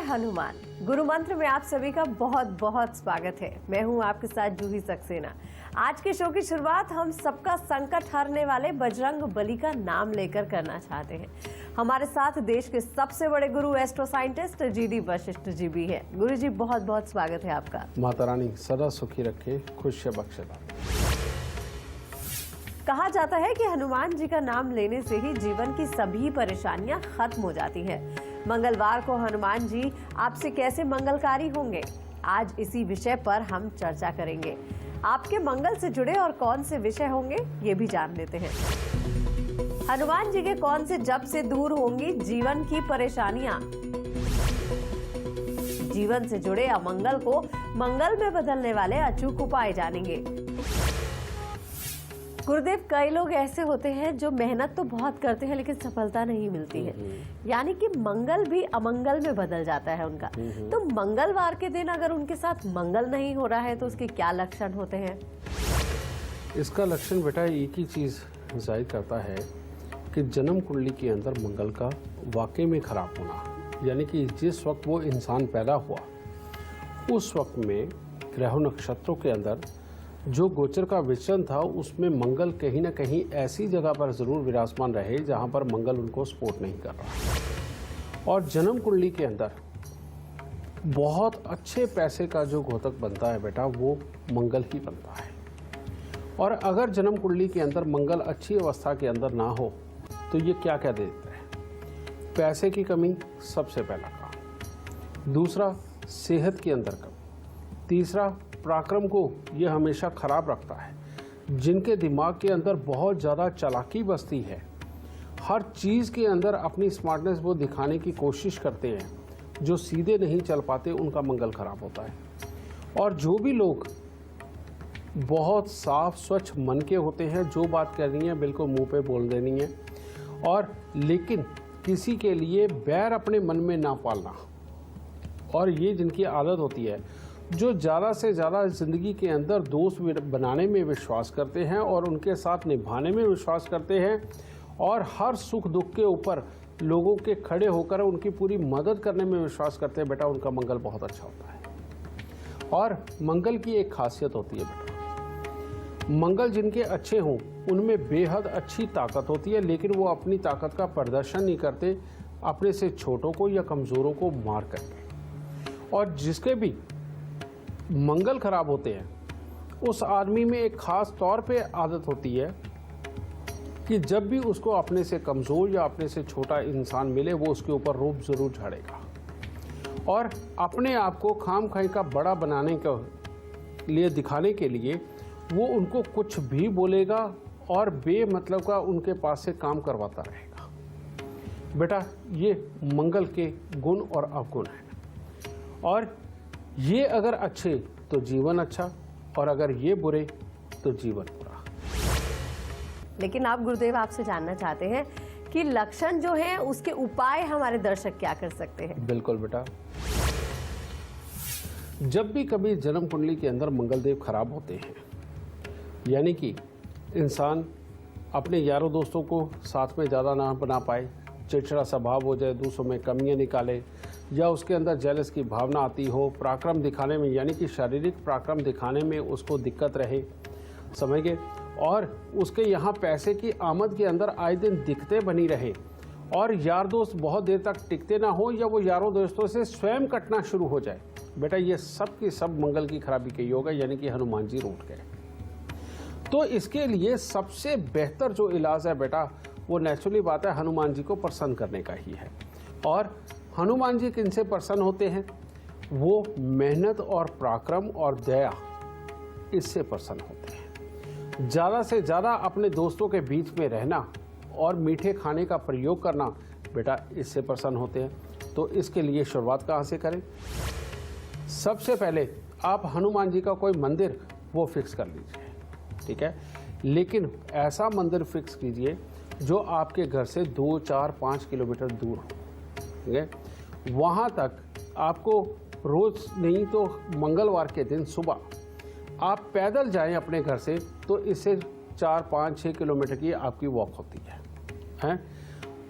हनुमान। गुरु मंत्र में आप सभी का बहुत बहुत स्वागत है। मैं हूं आपके साथ जूही सक्सेना। आज के शो की शुरुआत हम सबका संकट हरने वाले बजरंग बली का नाम लेकर करना चाहते हैं। हमारे साथ देश के सबसे बड़े गुरु astro scientist GD Vashishtha ji भी है। गुरु जी बहुत बहुत स्वागत है आपका। माता रानी सदा सुखी रखे, खुश बख्शे। कहा जाता है कि हनुमान जी का नाम लेने से ही जीवन की सभी परेशानियां खत्म हो जाती हैं। मंगलवार को हनुमान जी आपसे कैसे मंगलकारी होंगे, आज इसी विषय पर हम चर्चा करेंगे। आपके मंगल से जुड़े और कौन से विषय होंगे ये भी जान लेते हैं। हनुमान जी के कौन से जप से दूर होंगी जीवन की परेशानियां। जीवन से जुड़े अमंगल को मंगल में बदलने वाले अचूक उपाय जानेंगे। गुरुदेव, कई लोग ऐसे होते हैं जो मेहनत तो बहुत करते हैं लेकिन सफलता नहीं मिलती है, यानी कि मंगल भी अमंगल में बदल जाता है उनका। तो मंगलवार के दिन अगर उनके साथ मंगल नहीं हो रहा है तो उसके क्या लक्षण होते हैं? इसका लक्षण बेटा एक ही चीज जाहिर करता है कि जन्म कुंडली के अंदर मंगल का वाकई में खराब होना, यानी कि जिस वक्त वो इंसान पैदा हुआ उस वक्त में ग्रह नक्षत्रों के अंदर जो गोचर का विचरण था उसमें मंगल कहीं ना कहीं ऐसी जगह पर जरूर विराजमान रहे जहां पर मंगल उनको सपोर्ट नहीं कर रहा। और जन्म कुंडली के अंदर बहुत अच्छे पैसे का जो घोतक बनता है बेटा वो मंगल ही बनता है। और अगर जन्म कुंडली के अंदर मंगल अच्छी अवस्था के अंदर ना हो तो ये क्या क्या देता है? पैसे की कमी सबसे पहला काम, दूसरा सेहत के अंदर कमी, तीसरा पराक्रम को ये हमेशा खराब रखता है। जिनके दिमाग के अंदर बहुत ज़्यादा चालाकी बसती है, हर चीज़ के अंदर अपनी स्मार्टनेस वो दिखाने की कोशिश करते हैं, जो सीधे नहीं चल पाते उनका मंगल खराब होता है। और जो भी लोग बहुत साफ स्वच्छ मन के होते हैं, जो बात करनी है बिल्कुल मुंह पे बोल देनी है, और लेकिन किसी के लिए बैर अपने मन में ना पालना, और ये जिनकी आदत होती है, जो ज़्यादा से ज़्यादा ज़िंदगी के अंदर दोस्त बनाने में विश्वास करते हैं और उनके साथ निभाने में विश्वास करते हैं, और हर सुख दुख के ऊपर लोगों के खड़े होकर उनकी पूरी मदद करने में विश्वास करते हैं, बेटा उनका मंगल बहुत अच्छा होता है। और मंगल की एक खासियत होती है बेटा, मंगल जिनके अच्छे हों उनमें बेहद अच्छी ताकत होती है, लेकिन वो अपनी ताकत का प्रदर्शन नहीं करते अपने से छोटों को या कमज़ोरों को मार करके। और जिसके भी मंगल खराब होते हैं उस आदमी में एक खास तौर पे आदत होती है कि जब भी उसको अपने से कमज़ोर या अपने से छोटा इंसान मिले वो उसके ऊपर रूप ज़रूर झाड़ेगा, और अपने आप को खाम खाई का बड़ा बनाने के लिए दिखाने के लिए वो उनको कुछ भी बोलेगा और बेमतलब का उनके पास से काम करवाता रहेगा। बेटा ये मंगल के गुण और अवगुण हैं, और ये अगर अच्छे तो जीवन अच्छा, और अगर ये बुरे तो जीवन बुरा। लेकिन आप गुरुदेव आपसे जानना चाहते हैं कि लक्षण जो है उसके उपाय हमारे दर्शक क्या कर सकते हैं? बिल्कुल बेटा, जब भी कभी जन्म कुंडली के अंदर मंगलदेव खराब होते हैं, यानी कि इंसान अपने यारों दोस्तों को साथ में ज़्यादा ना बना पाए, चिड़चिड़ा स्वभाव हो जाए, दूसरों में कमियां निकाले, या उसके अंदर जेलस की भावना आती हो, पराक्रम दिखाने में यानी कि शारीरिक पराक्रम दिखाने में उसको दिक्कत रहे, समझ गए, और उसके यहाँ पैसे की आमद के अंदर आए दिन दिक्कतें बनी रहे, और यार दोस्त बहुत देर तक टिकते ना हो, या वो यारों दोस्तों से स्वयं कटना शुरू हो जाए, बेटा ये सब की सब मंगल की खराबी का योग है, यानी कि हनुमान जी रूठ गए। तो इसके लिए सबसे बेहतर जो इलाज है बेटा वो नेचुरली बात है हनुमान जी को प्रसन्न करने का ही है। और हनुमान जी किनसे प्रसन्न होते हैं? वो मेहनत और पराक्रम और दया, इससे प्रसन्न होते हैं। ज़्यादा से ज़्यादा अपने दोस्तों के बीच में रहना और मीठे खाने का प्रयोग करना, बेटा इससे प्रसन्न होते हैं। तो इसके लिए शुरुआत कहाँ से करें? सबसे पहले आप हनुमान जी का कोई मंदिर वो फिक्स कर लीजिए, ठीक है, लेकिन ऐसा मंदिर फिक्स कीजिए जो आपके घर से 2, 4, 5 किलोमीटर दूर हो, ठीक है। वहाँ तक आपको रोज़ नहीं तो मंगलवार के दिन सुबह आप पैदल जाएं अपने घर से, तो इससे 4, 5, 6 किलोमीटर की आपकी वॉक होती है।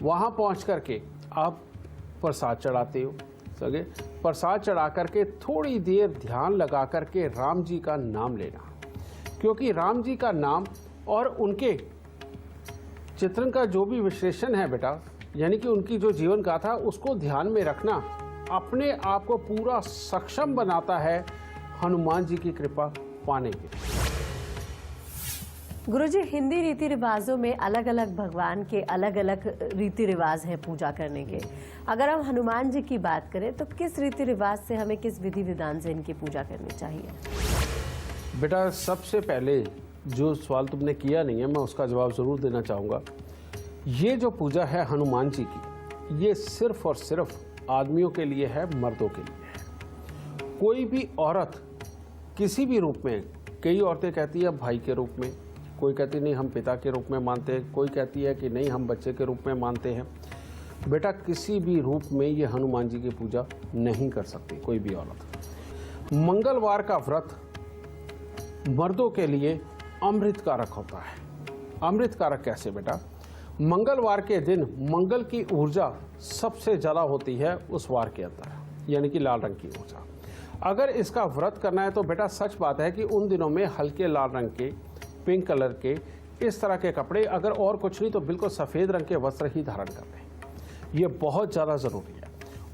वहाँ पहुँच करके आप प्रसाद चढ़ाते हो, सके प्रसाद चढ़ा करके थोड़ी देर ध्यान लगा करके राम जी का नाम लेना, क्योंकि राम जी का नाम और उनके चित्रण का जो भी विश्लेषण है बेटा, यानी कि उनकी जो जीवन गाथा, उसको ध्यान में रखना अपने आप को पूरा सक्षम बनाता है हनुमान जी की कृपा पाने के लिए। गुरुजी, हिंदी रीति रिवाजों में अलग अलग भगवान के अलग अलग रीति रिवाज हैं पूजा करने के। अगर हम हनुमान जी की बात करें तो किस रीति रिवाज से, हमें किस विधि विधान से इनकी पूजा करनी चाहिए? बेटा, सबसे पहले जो सवाल तुमने किया नहीं है, मैं उसका जवाब ज़रूर देना चाहूँगा। ये जो पूजा है हनुमान जी की, ये सिर्फ और सिर्फ आदमियों के लिए है, मर्दों के लिए है। कोई भी औरत किसी भी रूप में, कई औरतें कहती है भाई के रूप में, कोई कहती नहीं हम पिता के रूप में मानते हैं, कोई कहती है कि नहीं हम बच्चे के रूप में मानते हैं। बेटा, किसी भी रूप में ये हनुमान जी की पूजा नहीं कर सकती कोई भी औरत। मंगलवार का व्रत मर्दों के लिए अमृत कारक होता है। अमृत कारक कैसे बेटा? मंगलवार के दिन मंगल की ऊर्जा सबसे ज़्यादा होती है उस वार के अंदर, यानी कि लाल रंग की ऊर्जा। अगर इसका व्रत करना है तो बेटा सच बात है कि उन दिनों में हल्के लाल रंग के, पिंक कलर के, इस तरह के कपड़े, अगर और कुछ नहीं तो बिल्कुल सफ़ेद रंग के वस्त्र ही धारण कर लें। ये बहुत ज़्यादा ज़रूरी है।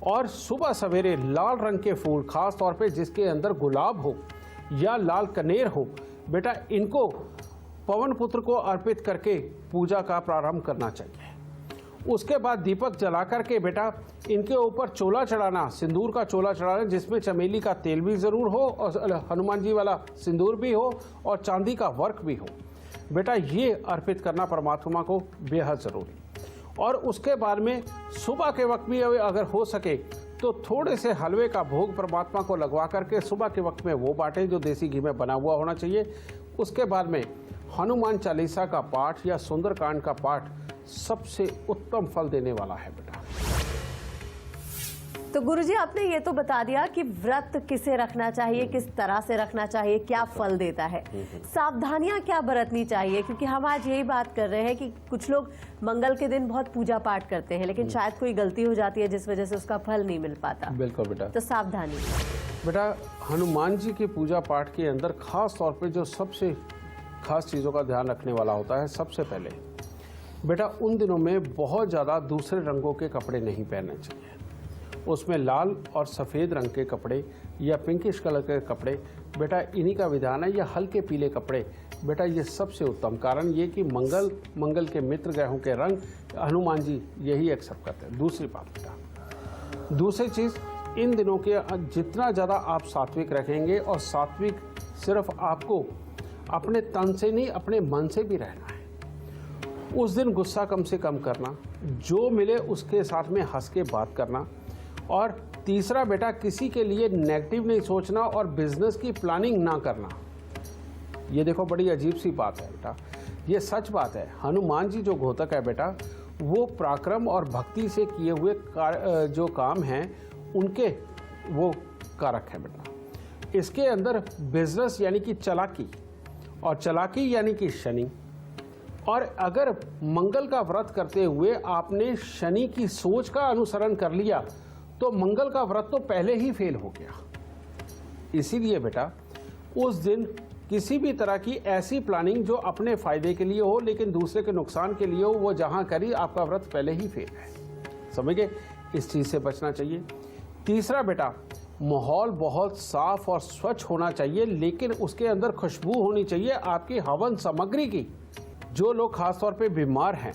और सुबह सवेरे लाल रंग के फूल, खास तौर पे जिसके अंदर गुलाब हो या लाल कनेर हो, बेटा इनको पवन पुत्र को अर्पित करके पूजा का प्रारंभ करना चाहिए। उसके बाद दीपक जला करके बेटा इनके ऊपर चोला चढ़ाना, सिंदूर का चोला चढ़ाना, जिसमें चमेली का तेल भी ज़रूर हो और हनुमान जी वाला सिंदूर भी हो और चांदी का वर्क भी हो। बेटा ये अर्पित करना परमात्मा को बेहद ज़रूरी। और उसके बाद में सुबह के वक्त भी अगर हो सके तो थोड़े से हलवे का भोग परमात्मा को लगवा करके सुबह के वक्त में वो बांटें, जो देसी घी में बना हुआ होना चाहिए। उसके बाद में हनुमान चालीसा का पाठ या सुंदरकांड का पाठ सबसे उत्तम फल देने वाला है बेटा। तो गुरुजी, आपने ये तो बता दिया कि व्रत किसे रखना चाहिए, किस तरह से रखना चाहिए, क्या फल देता है। सावधानियां क्या बरतनी चाहिए? क्योंकि हम आज यही बात कर रहे हैं कि कुछ लोग मंगल के दिन बहुत पूजा पाठ करते हैं, लेकिन शायद कोई गलती हो जाती है जिस वजह से उसका फल नहीं मिल पाता। बिल्कुल बेटा। तो सावधानी बेटा, हनुमान जी की पूजा पाठ के अंदर खास तौर पे जो सबसे खास चीज़ों का ध्यान रखने वाला होता है, सबसे पहले बेटा उन दिनों में बहुत ज़्यादा दूसरे रंगों के कपड़े नहीं पहनने चाहिए। उसमें लाल और सफ़ेद रंग के कपड़े या पिंकिश कलर के कपड़े, बेटा इन्हीं का विधान है। या हल्के पीले कपड़े, बेटा ये सबसे उत्तम। कारण ये कि मंगल के मित्र ग्रहों के रंग हनुमान जी यही एक्सेप्ट करते हैं। दूसरी बात बेटा, दूसरी चीज़, इन दिनों के जितना ज़्यादा आप सात्विक रखेंगे, और सात्विक सिर्फ आपको अपने तन से नहीं अपने मन से भी रहना है। उस दिन गुस्सा कम से कम करना, जो मिले उसके साथ में हंस के बात करना। और तीसरा बेटा, किसी के लिए नेगेटिव नहीं सोचना और बिजनेस की प्लानिंग ना करना। ये देखो बड़ी अजीब सी बात है बेटा, ये सच बात है। हनुमान जी जो घोतक है बेटा, वो पराक्रम और भक्ति से किए हुए जो काम हैं उनके वो कारक है बेटा। इसके अंदर बिजनेस यानी कि चालाकी, और चालाकी यानी कि शनि। और अगर मंगल का व्रत करते हुए आपने शनि की सोच का अनुसरण कर लिया तो मंगल का व्रत तो पहले ही फेल हो गया। इसीलिए बेटा उस दिन किसी भी तरह की ऐसी प्लानिंग जो अपने फायदे के लिए हो लेकिन दूसरे के नुकसान के लिए हो, वो जहां करी आपका व्रत पहले ही फेल है। समझ गए? इस चीज़ से बचना चाहिए। तीसरा बेटा, माहौल बहुत साफ और स्वच्छ होना चाहिए, लेकिन उसके अंदर खुशबू होनी चाहिए आपकी हवन सामग्री की। जो लोग खास तौर पे बीमार हैं,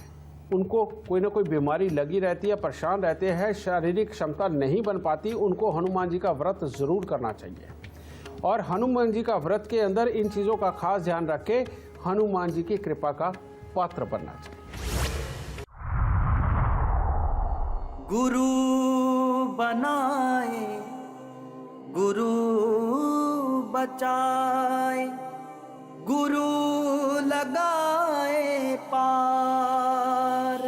उनको कोई ना कोई बीमारी लगी रहती है, परेशान रहते हैं, शारीरिक क्षमता नहीं बन पाती, उनको हनुमान जी का व्रत ज़रूर करना चाहिए। और हनुमान जी का व्रत के अंदर इन चीज़ों का खास ध्यान रख के हनुमान जी की कृपा का पात्र बनना चाहिए। गुरु बनाए गुरु बचाए, गुरु लगाए पार।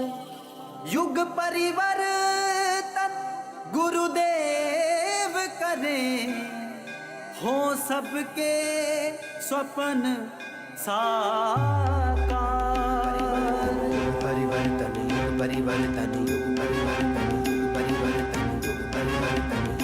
युग परिवर्तन गुरुदेव करें, हो सबके स्वप्न साकार। परिवर्तन युग परिवर्तन युग परिवर्तन युग परिवर्तन युग परिवर्तन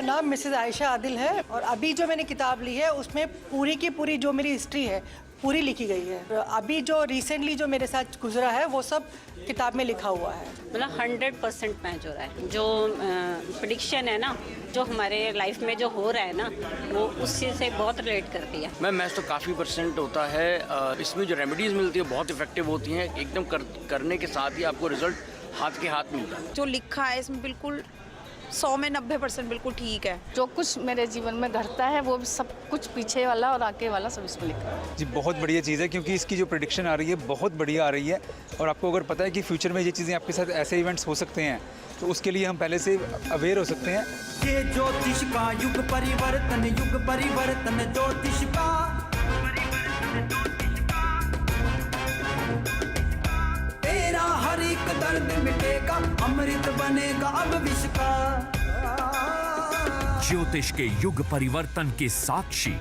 नाम मिसेस आयशा आदिल है और अभी जो मैंने किताब ली है उसमें पूरी की पूरी जो मेरी हिस्ट्री है पूरी लिखी गई है। अभी जो रिसेंटली जो मेरे साथ गुजरा है वो सब किताब में लिखा हुआ है। मतलब 100% मैच हो रहा है। जो प्रेडिक्शन है ना, जो हमारे लाइफ में जो हो रहा है ना, वो उस चीज़ से बहुत रिलेट करती है। मैच तो काफ़ी % होता है। इसमें जो रेमेडीज़ मिलती है बहुत इफेक्टिव होती हैं। एकदम करने के साथ ही आपको रिजल्ट हाथ के हाथ मिलता है। जो लिखा है इसमें बिल्कुल 100 में 90% बिल्कुल ठीक है। जो कुछ मेरे जीवन में घटता है वो सब कुछ पीछे वाला और आगे वाला सब इसमें लिखा है। जी बहुत बढ़िया चीज़ है क्योंकि इसकी जो प्रेडिक्शन आ रही है बहुत बढ़िया आ रही है और आपको अगर पता है कि फ्यूचर में ये चीज़ें आपके साथ ऐसे इवेंट्स हो सकते हैं तो उसके लिए हम पहले से अवेयर हो सकते हैं। ये ज्योतिष का युग परिवर्तन ज्योतिष का तेरा हर एक दर्द मिटेगा, अमृत बनेगा अब विश्व का। ज्योतिष के युग परिवर्तन के साक्षी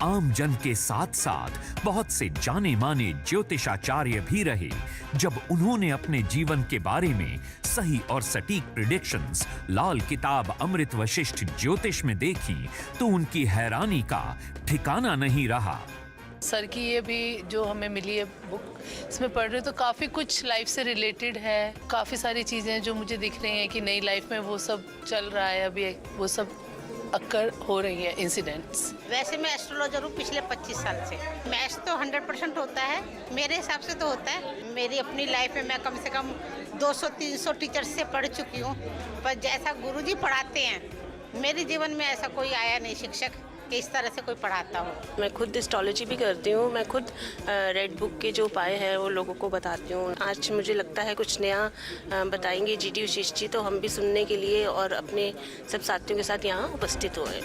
आम जन के साथ साथ बहुत से जाने माने ज्योतिषाचार्य भी रहे, जब उन्होंने अपने जीवन के बारे में सही और सटीक प्रेडिक्शंस लाल किताब अमृत वशिष्ठ ज्योतिष में देखी तो उनकी हैरानी का ठिकाना नहीं रहा। सर की ये भी जो हमें मिली है बुक, इसमें पढ़ रहे तो काफ़ी कुछ लाइफ से रिलेटेड है। काफ़ी सारी चीज़ें जो मुझे दिख रही हैं कि नई लाइफ में वो सब चल रहा है, अभी वो सब अक्कर हो रही है इंसिडेंट्स। वैसे मैं एस्ट्रोलॉजर हूँ पिछले 25 साल से। मैच तो 100% होता है, मेरे हिसाब से तो होता है। मेरी अपनी लाइफ में मैं कम से कम 200-300 टीचर्स से पढ़ चुकी हूँ, पर जैसा गुरुजी पढ़ाते हैं मेरे जीवन में ऐसा कोई आया नहीं शिक्षक कि इस तरह से कोई पढ़ाता हो। मैं खुद एस्ट्रोलॉजी भी करती हूँ। मैं खुद रेड बुक के जो उपाय हैं वो लोगों को बताती हूँ। आज मुझे लगता है कुछ नया बताएंगे जीडी वशिष्ठ जी, तो हम भी सुनने के लिए और अपने सब साथियों के साथ यहाँ उपस्थित हुए।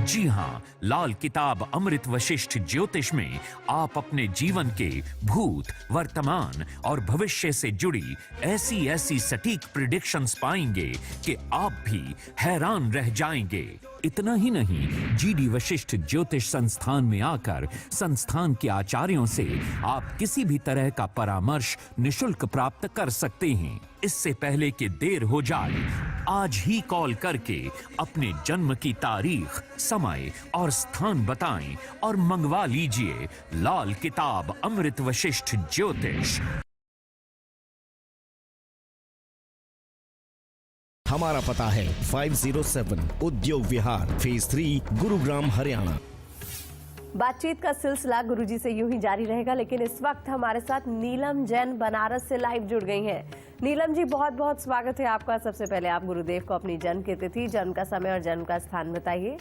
जी हाँ, लाल किताब अमृत वशिष्ठ ज्योतिष में आप अपने जीवन के भूत, वर्तमान और भविष्य से जुड़ी ऐसी सटीक प्रेडिक्शंस पाएंगे कि आप भी हैरान रह जाएंगे। इतना ही नहीं, जीडी वशिष्ठ ज्योतिष संस्थान में आकर संस्थान के आचार्यों से आप किसी भी तरह का परामर्श निशुल्क प्राप्त कर सकते हैं। इससे पहले कि देर हो जाए, आज ही कॉल करके अपने जन्म की तारीख, समय और स्थान बताएं और मंगवा लीजिए लाल किताब अमृत वशिष्ठ ज्योतिष। हमारा पता है 507 उद्योग विहार, फेज 3, गुरुग्राम, हरियाणा। बातचीत का सिलसिला गुरुजी से यूं ही जारी रहेगा, लेकिन इस वक्त हमारे साथ नीलम जैन बनारस से लाइव जुड़ गई हैं। नीलम जी, बहुत बहुत स्वागत है आपका। सबसे पहले आप गुरुदेव को अपनी जन्म की तिथि, जन्म का समय और जन्म का स्थान बताइए।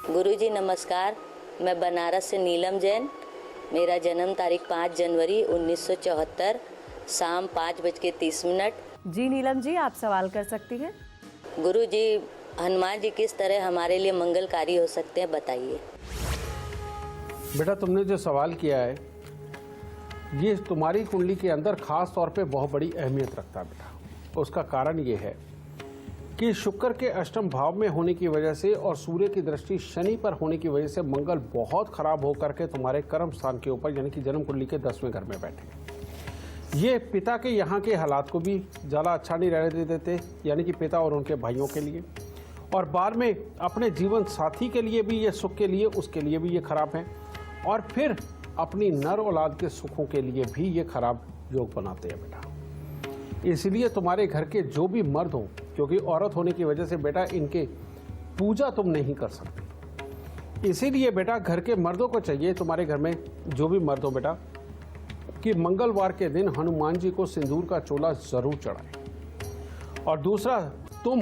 गुरुजी नमस्कार, मैं बनारस से नीलम जैन। मेरा जन्म तारीख 5 जनवरी 1974, शाम 5:30। जी नीलम जी, आप सवाल कर सकती हैं। गुरुजी, हनुमान जी किस तरह हमारे लिए मंगलकारी हो सकते हैं, बताइए। बेटा, तुमने जो सवाल किया है ये तुम्हारी कुंडली के अंदर खास तौर पे बहुत बड़ी अहमियत रखता है बेटा। उसका कारण ये है कि शुक्र के अष्टम भाव में होने की वजह से और सूर्य की दृष्टि शनि पर होने की वजह से मंगल बहुत खराब होकर के तुम्हारे कर्म स्थान के ऊपर यानी कि जन्म कुंडली के 10वें घर में बैठे। ये पिता के यहाँ के हालात को भी ज़्यादा अच्छा नहीं रहने देते, यानी कि पिता और उनके भाइयों के लिए, और बाद में अपने जीवन साथी के लिए भी ये सुख के लिए, उसके लिए भी ये खराब है, और फिर अपनी नर औलाद के सुखों के लिए भी ये खराब योग बनाते हैं बेटा। इसलिए तुम्हारे घर के जो भी मर्द हो, क्योंकि औरत होने की वजह से बेटा इनके पूजा तुम नहीं कर सकते, इसीलिए बेटा घर के मर्दों को चाहिए, तुम्हारे घर में जो भी मर्द हो बेटा, कि मंगलवार के दिन हनुमान जी को सिंदूर का चोला जरूर चढ़ाएं। और दूसरा, तुम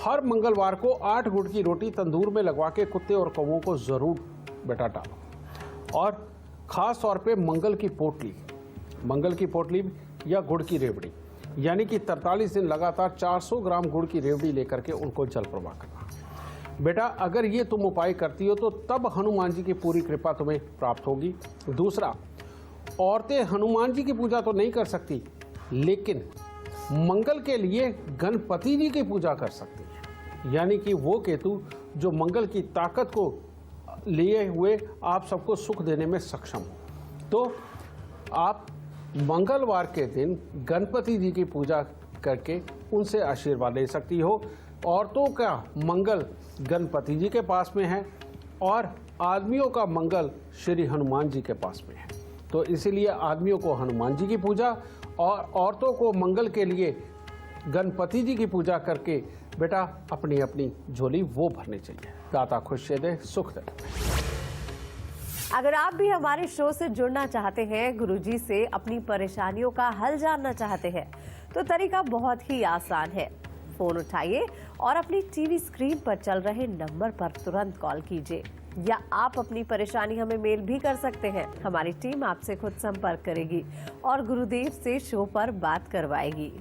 हर मंगलवार को 8 गुड़ की रोटी तंदूर में लगवा के कुत्ते और कौवों को जरूर बेटा डालो। और खास तौर पे मंगल की पोटली या गुड़ की रेवड़ी, यानी कि 43 दिन लगातार 400 ग्राम गुड़ की रेवड़ी लेकर के उनको जल प्रवाह करना। बेटा, अगर ये तुम उपाय करती हो तो तब हनुमान जी की पूरी कृपा तुम्हें प्राप्त होगी। दूसरा, औरतें हनुमान जी की पूजा तो नहीं कर सकती, लेकिन मंगल के लिए गणपति जी की पूजा कर सकती है, यानी कि वो केतु जो मंगल की ताकत को लिए हुए आप सबको सुख देने में सक्षम हो। तो आप मंगलवार के दिन गणपति जी की पूजा करके उनसे आशीर्वाद ले सकती हो। औरतों का मंगल गणपति जी के पास में है और आदमियों का मंगल श्री हनुमान जी के पास में है। तो इसीलिए आदमियों को हनुमान जी की पूजा और औरतों को मंगल के लिए गणपति जी की पूजा करके बेटा अपनी अपनी झोली वो भरनी चाहिए। दाता खुश दे, सुख दे। अगर आप भी हमारे शो से जुड़ना चाहते हैं, गुरुजी से अपनी परेशानियों का हल जानना चाहते हैं, तो तरीका बहुत ही आसान है। फोन उठाइए और अपनी टीवी स्क्रीन पर चल रहे नंबर पर तुरंत कॉल कीजिए, या आप अपनी परेशानी हमें मेल भी कर सकते हैं। हमारी टीम आपसे खुद संपर्क करेगी और गुरुदेव से शो पर बात करवाएगी।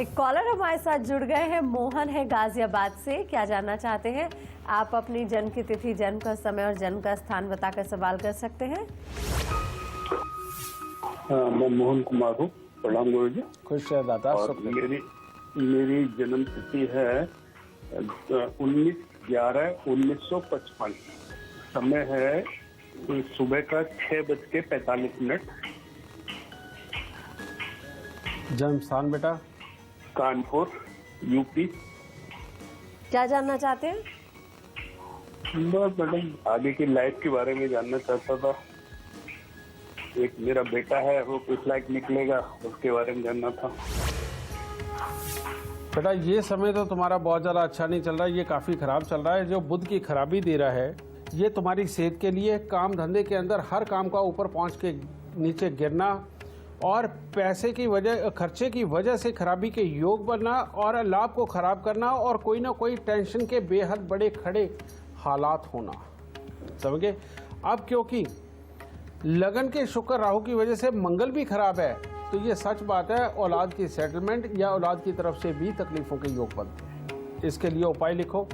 एक कॉलर हमारे साथ जुड़ गए हैं, मोहन है गाजियाबाद से। क्या जानना चाहते हैं आप? अपनी जन्म की तिथि, जन्म का समय और जन्म का स्थान बताकर सवाल कर सकते हैं। मैं मोहन कुमार हूँ। प्रणाम गुरु जी। खुश है दाता। और मेरी जन्म तिथि है 19/11/1955। समय है सुबह का 6:45। जन्म स्थान बेटा? कानपुर, यूपी। क्या जानना चाहते हैं? बस मैडम आगे की लाइफ के बारे में जानना चाहता था। एक मेरा बेटा है, वो किस लायक निकलेगा, उसके बारे में जानना था। बेटा ये समय तो तुम्हारा बहुत ज़्यादा अच्छा नहीं चल रहा है, ये काफ़ी ख़राब चल रहा है। जो बुध की खराबी दे रहा है ये तुम्हारी सेहत के लिए, काम धंधे के अंदर हर काम का ऊपर पहुंच के नीचे गिरना और पैसे की वजह, खर्चे की वजह से खराबी के योग बनना और लाभ को खराब करना और कोई ना कोई टेंशन के बेहद बड़े खड़े हालात होना। समझे? अब क्योंकि लगन के शुक्र राहु की वजह से मंगल भी खराब है, तो ये सच बात है, औलाद की सेटलमेंट या औलाद की तरफ से भी तकलीफों के योग बनते हैं। इसके लिए उपाय लिखो।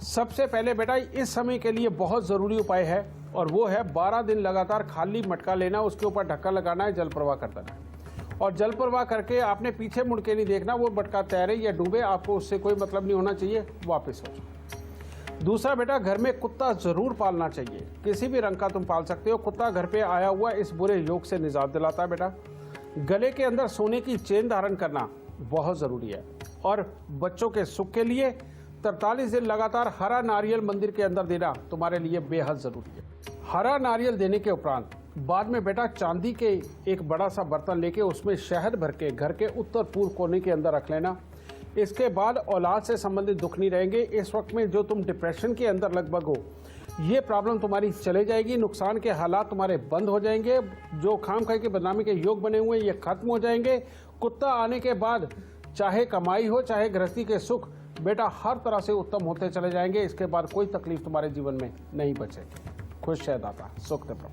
सबसे पहले बेटा इस समय के लिए बहुत ज़रूरी उपाय है और वो है 12 दिन लगातार खाली मटका लेना, उसके ऊपर ढक्कन लगाना है, जल प्रवाह कर देना है और जल प्रवाह करके आपने पीछे मुड़ के नहीं देखना, वो मटका तैरे या डूबे, आपको उससे कोई मतलब नहीं होना चाहिए, वापस हो जाओ। दूसरा बेटा घर में कुत्ता जरूर पालना चाहिए, किसी भी रंग का तुम पाल सकते हो। कुत्ता घर पे आया हुआ इस बुरे योग से निजात दिलाता है बेटा। गले के अंदर सोने की चेन धारण करना बहुत ज़रूरी है और बच्चों के सुख के लिए 43 दिन लगातार हरा नारियल मंदिर के अंदर देना तुम्हारे लिए बेहद ज़रूरी है। हरा नारियल देने के उपरांत बाद में बेटा चांदी के एक बड़ा सा बर्तन लेके उसमें शहद भर के घर के उत्तर पूर्व कोने के अंदर रख लेना। इसके बाद औलाद से संबंधित दुख नहीं रहेंगे। इस वक्त में जो तुम डिप्रेशन के अंदर लगभग हो, ये प्रॉब्लम तुम्हारी चले जाएगी, नुकसान के हालात तुम्हारे बंद हो जाएंगे, जो खाम खाई के बदनामी के योग बने हुए हैं ये खत्म हो जाएंगे। कुत्ता आने के बाद चाहे कमाई हो चाहे गृहस्थी के सुख बेटा हर तरह से उत्तम होते चले जाएंगे। इसके बाद कोई तकलीफ तुम्हारे जीवन में नहीं बचेगी। खुश है दाता, सुख दे प्रभु।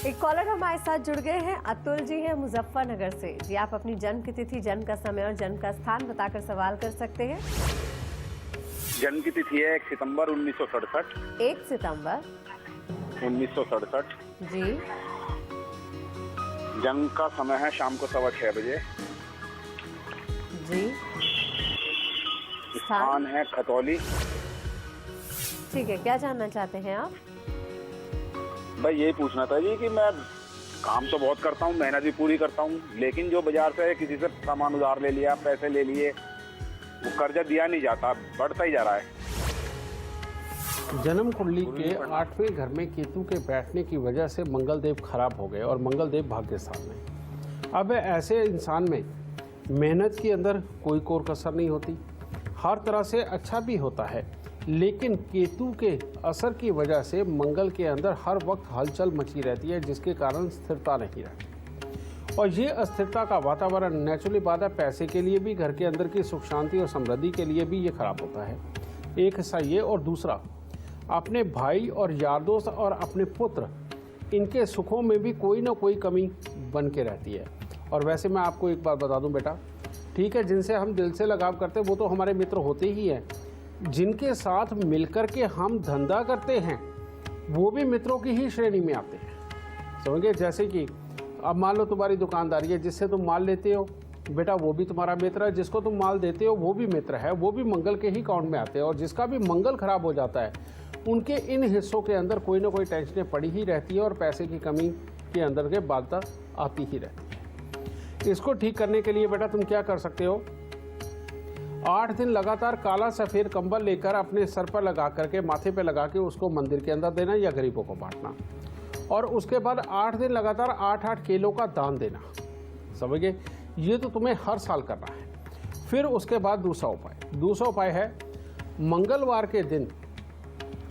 एक कॉलर हमारे साथ जुड़ गए हैं, अतुल जी हैं मुजफ्फरनगर से। जी आप अपनी जन्म की तिथि, जन्म का समय और जन्म का स्थान बताकर सवाल कर सकते हैं। जन्म की तिथि है 1 सितंबर 1967। 1 सितंबर 1967। जी। जन्म का समय है शाम को 6:15 बजे। जी। स्थान है खतौली। ठीक है, क्या जानना चाहते हैं आप? भाई यही पूछना था जी कि मैं काम तो बहुत करता हूँ, मेहनत भी पूरी करता हूँ, लेकिन जो बाजार से किसी से सामान उधार ले लिया, पैसे ले लिए, वो कर्जा दिया नहीं जाता, बढ़ता ही जा रहा है। जन्म कुंडली के 8वें घर में केतु के बैठने की वजह से मंगल देव खराब हो गए और मंगल देव भाग्य स्थान में। अब ऐसे इंसान में मेहनत के अंदर कोई कोर कसर नहीं होती, हर तरह से अच्छा भी होता है, लेकिन केतु के असर की वजह से मंगल के अंदर हर वक्त हलचल मची रहती है, जिसके कारण स्थिरता नहीं रहती और ये अस्थिरता का वातावरण नेचुरली बात है, पैसे के लिए भी, घर के अंदर की सुख शांति और समृद्धि के लिए भी ये खराब होता है। एक हिस्सा ये, और दूसरा अपने भाई और यार दोस्त और अपने पुत्र, इनके सुखों में भी कोई ना कोई कमी बन के रहती है। और वैसे मैं आपको एक बात बता दूं बेटा, ठीक है, जिनसे हम दिल से लगाव करते हैं वो तो हमारे मित्र होते ही हैं, जिनके साथ मिलकर के हम धंधा करते हैं वो भी मित्रों की ही श्रेणी में आते हैं। समझे? जैसे कि अब मान लो तुम्हारी दुकानदारी है, जिससे तुम माल लेते हो बेटा वो भी तुम्हारा मित्र है, जिसको तुम माल देते हो वो भी मित्र है, वो भी मंगल के ही काउंट में आते हैं। और जिसका भी मंगल खराब हो जाता है उनके इन हिस्सों के अंदर कोई ना कोई टेंशनें पड़ी ही रहती है और पैसे की कमी के अंदर के बाधा आती ही रहती है। इसको ठीक करने के लिए बेटा तुम क्या कर सकते हो, 8 दिन लगातार काला सफ़ेद कंबल लेकर अपने सर पर लगा करके, माथे पे लगा के उसको मंदिर के अंदर देना या गरीबों को बांटना। और उसके बाद 8 दिन लगातार 8-8 केलों का दान देना। समझ गए? ये तो तुम्हें हर साल करना है। फिर उसके बाद दूसरा उपाय है, मंगलवार के दिन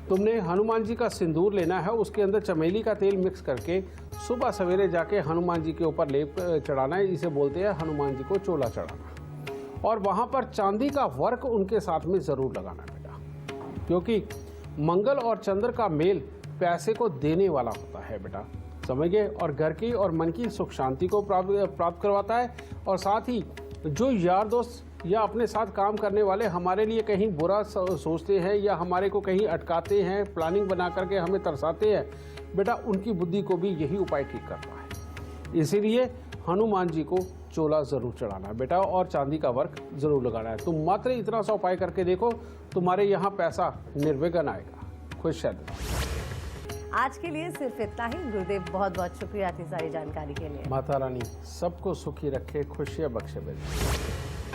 तुमने हनुमान जी का सिंदूर लेना है, उसके अंदर चमेली का तेल मिक्स करके सुबह सवेरे जाके हनुमान जी के ऊपर लेप चढ़ाना है। इसे बोलते हैं हनुमान जी को चोला चढ़ाना। और वहाँ पर चांदी का वर्क उनके साथ में ज़रूर लगाना बेटा, क्योंकि मंगल और चंद्र का मेल पैसे को देने वाला होता है बेटा। समझ गए? और घर की और मन की सुख शांति को प्राप्त करवाता है। और साथ ही जो यार दोस्त या अपने साथ काम करने वाले हमारे लिए कहीं बुरा सोचते हैं या हमारे को कहीं अटकाते हैं, प्लानिंग बना करके हमें तरसाते हैं बेटा, उनकी बुद्धि को भी यही उपाय ठीक करता है। इसीलिए हनुमान जी को चोला ज़रूर चढ़ाना बेटा और चांदी का वर्क ज़रूर लगाना है। तुम मात्र इतना सा उपाय करके देखो, तुम्हारे यहाँ पैसा निर्विघ्न आएगा। खुश रहना। आज के लिए सिर्फ इतना ही। गुरुदेव बहुत बहुत शुक्रिया इतनी सारी जानकारी के लिए। माता रानी सबको सुखी रखे, खुशियाँ बख्शे बेटा।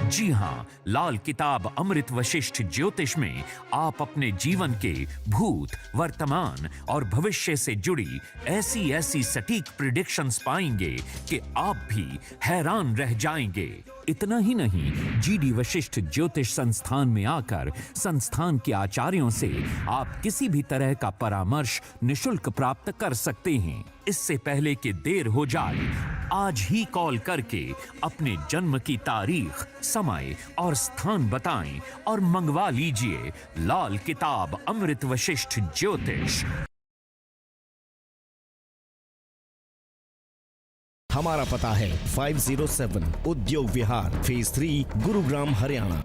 जी हाँ, लाल किताब अमृत वशिष्ठ ज्योतिष में आप अपने जीवन के भूत, वर्तमान और भविष्य से जुड़ी ऐसी सटीक प्रिडिक्शंस पाएंगे कि आप भी हैरान रह जाएंगे। इतना ही नहीं, जीडी वशिष्ठ ज्योतिष संस्थान में आकर संस्थान के आचार्यों से आप किसी भी तरह का परामर्श निशुल्क प्राप्त कर सकते हैं। इससे पहले कि देर हो जाए, आज ही कॉल करके अपने जन्म की तारीख, समय और स्थान बताएं और मंगवा लीजिए लाल किताब अमृत वशिष्ठ ज्योतिष। हमारा पता है 507 उद्योग विहार, फेज 3, गुरुग्राम, हरियाणा।